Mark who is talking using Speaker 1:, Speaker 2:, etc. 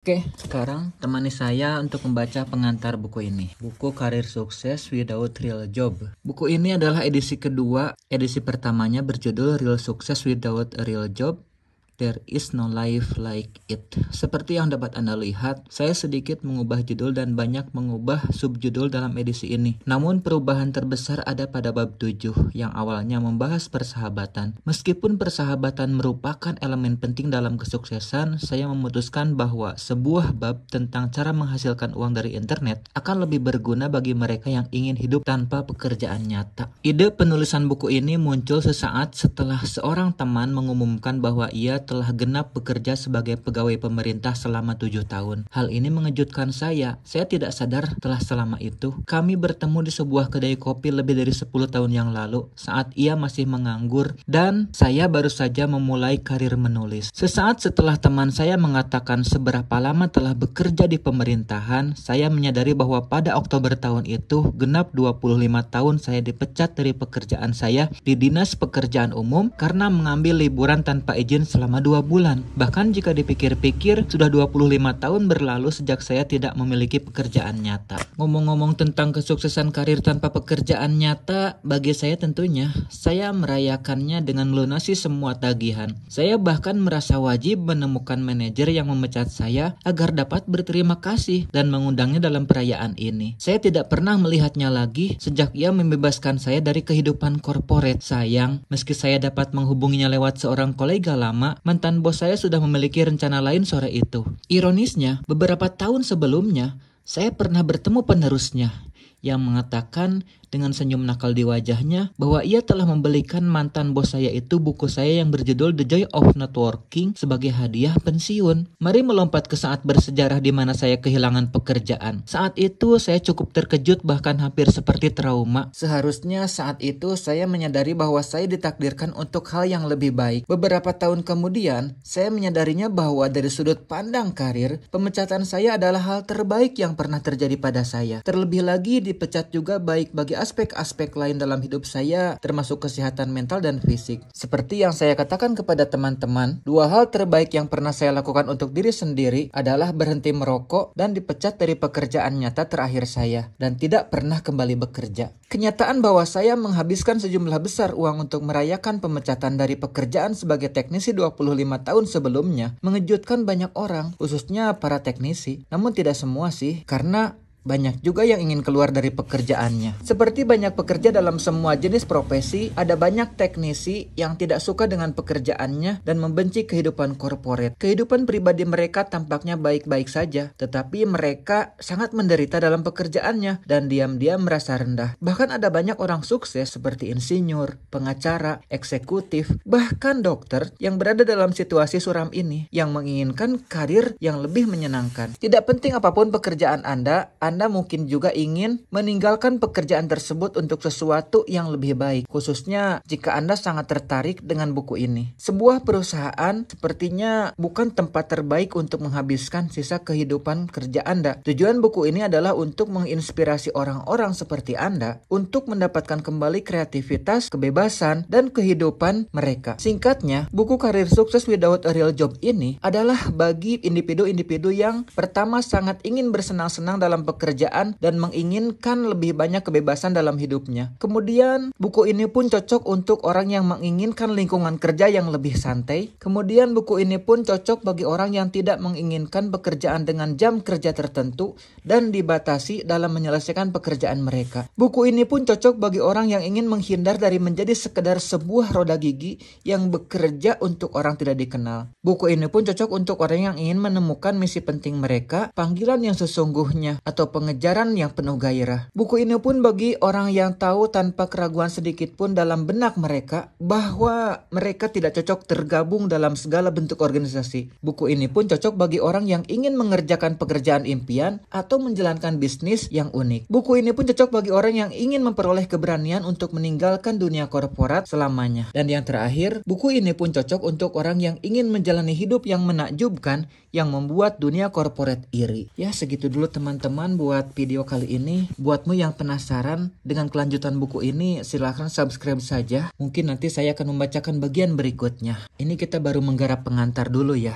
Speaker 1: Oke, sekarang temani saya untuk membaca pengantar buku ini. Buku Karir Sukses Without Real Job. Buku ini adalah edisi kedua. Edisi pertamanya berjudul Real Success Without a Real Job. There is no life like it. Seperti yang dapat Anda lihat, saya sedikit mengubah judul dan banyak mengubah subjudul dalam edisi ini. Namun perubahan terbesar ada pada bab 7 yang awalnya membahas persahabatan. Meskipun persahabatan merupakan elemen penting dalam kesuksesan, saya memutuskan bahwa sebuah bab tentang cara menghasilkan uang dari internet akan lebih berguna bagi mereka yang ingin hidup tanpa pekerjaan nyata. Ide penulisan buku ini muncul sesaat setelah seorang teman mengumumkan bahwa ia telah genap bekerja sebagai pegawai pemerintah selama 7 tahun. Hal ini mengejutkan saya. Saya tidak sadar telah selama itu. Kami bertemu di sebuah kedai kopi lebih dari 10 tahun yang lalu saat ia masih menganggur dan saya baru saja memulai karir menulis. Sesaat setelah teman saya mengatakan seberapa lama telah bekerja di pemerintahan, saya menyadari bahwa pada Oktober tahun itu genap 25 tahun saya dipecat dari pekerjaan saya di Dinas Pekerjaan Umum karena mengambil liburan tanpa izin selama 2 bulan. Bahkan jika dipikir-pikir, sudah 25 tahun berlalu sejak saya tidak memiliki pekerjaan nyata. Ngomong-ngomong tentang kesuksesan karir tanpa pekerjaan nyata, bagi saya tentunya, saya merayakannya dengan melunasi semua tagihan. Saya bahkan merasa wajib menemukan manajer yang memecat saya agar dapat berterima kasih dan mengundangnya dalam perayaan ini. Saya tidak pernah melihatnya lagi sejak ia membebaskan saya dari kehidupan korporat. Sayang, meski saya dapat menghubunginya lewat seorang kolega lama, mantan bos saya sudah memiliki rencana lain sore itu. Ironisnya, beberapa tahun sebelumnya, saya pernah bertemu penerusnya yang mengatakan dengan senyum nakal di wajahnya bahwa ia telah membelikan mantan bos saya itu buku saya yang berjudul The Joy of Networking sebagai hadiah pensiun. Mari melompat ke saat bersejarah di mana saya kehilangan pekerjaan. Saat itu saya cukup terkejut bahkan hampir seperti trauma. Seharusnya saat itu saya menyadari bahwa saya ditakdirkan untuk hal yang lebih baik. Beberapa tahun kemudian, saya menyadarinya bahwa dari sudut pandang karir, pemecatan saya adalah hal terbaik yang pernah terjadi pada saya. Terlebih lagi dipecat juga baik bagi aspek-aspek lain dalam hidup saya, termasuk kesehatan mental dan fisik. Seperti yang saya katakan kepada teman-teman, 2 hal terbaik yang pernah saya lakukan untuk diri sendiri adalah berhenti merokok dan dipecat dari pekerjaan nyata terakhir saya, dan tidak pernah kembali bekerja. Kenyataan bahwa saya menghabiskan sejumlah besar uang untuk merayakan pemecatan dari pekerjaan sebagai teknisi 25 tahun sebelumnya mengejutkan banyak orang, khususnya para teknisi. Namun tidak semua sih, karena banyak juga yang ingin keluar dari pekerjaannya. Seperti banyak pekerja dalam semua jenis profesi, ada banyak teknisi yang tidak suka dengan pekerjaannya dan membenci kehidupan korporat. Kehidupan pribadi mereka tampaknya baik-baik saja, tetapi mereka sangat menderita dalam pekerjaannya dan diam-diam merasa rendah. Bahkan ada banyak orang sukses seperti insinyur, pengacara, eksekutif, bahkan dokter yang berada dalam situasi suram ini, yang menginginkan karir yang lebih menyenangkan. Tidak penting apapun pekerjaan Anda mungkin juga ingin meninggalkan pekerjaan tersebut untuk sesuatu yang lebih baik, khususnya jika Anda sangat tertarik dengan buku ini. Sebuah perusahaan sepertinya bukan tempat terbaik untuk menghabiskan sisa kehidupan kerja Anda. Tujuan buku ini adalah untuk menginspirasi orang-orang seperti Anda untuk mendapatkan kembali kreativitas, kebebasan, dan kehidupan mereka. Singkatnya, buku Karir Sukses Without a Real Job ini adalah bagi individu-individu yang pertama sangat ingin bersenang-senang dalam pekerjaan dan menginginkan lebih banyak kebebasan dalam hidupnya. Kemudian, buku ini pun cocok untuk orang yang menginginkan lingkungan kerja yang lebih santai. Kemudian, buku ini pun cocok bagi orang yang tidak menginginkan pekerjaan dengan jam kerja tertentu dan dibatasi dalam menyelesaikan pekerjaan mereka. Buku ini pun cocok bagi orang yang ingin menghindar dari menjadi sekedar sebuah roda gigi yang bekerja untuk orang tidak dikenal. Buku ini pun cocok untuk orang yang ingin menemukan misi penting mereka, panggilan yang sesungguhnya, atau pengejaran yang penuh gairah. Buku ini pun bagi orang yang tahu tanpa keraguan sedikit pun dalam benak mereka bahwa mereka tidak cocok tergabung dalam segala bentuk organisasi. Buku ini pun cocok bagi orang yang ingin mengerjakan pekerjaan impian atau menjalankan bisnis yang unik. Buku ini pun cocok bagi orang yang ingin memperoleh keberanian untuk meninggalkan dunia korporat selamanya. Dan yang terakhir, buku ini pun cocok untuk orang yang ingin menjalani hidup yang menakjubkan yang membuat dunia korporat iri. Ya, segitu dulu teman-teman buat video kali ini. Buatmu yang penasaran dengan kelanjutan buku ini, silahkan subscribe saja. Mungkin nanti saya akan membacakan bagian berikutnya. Ini kita baru menggarap pengantar dulu ya.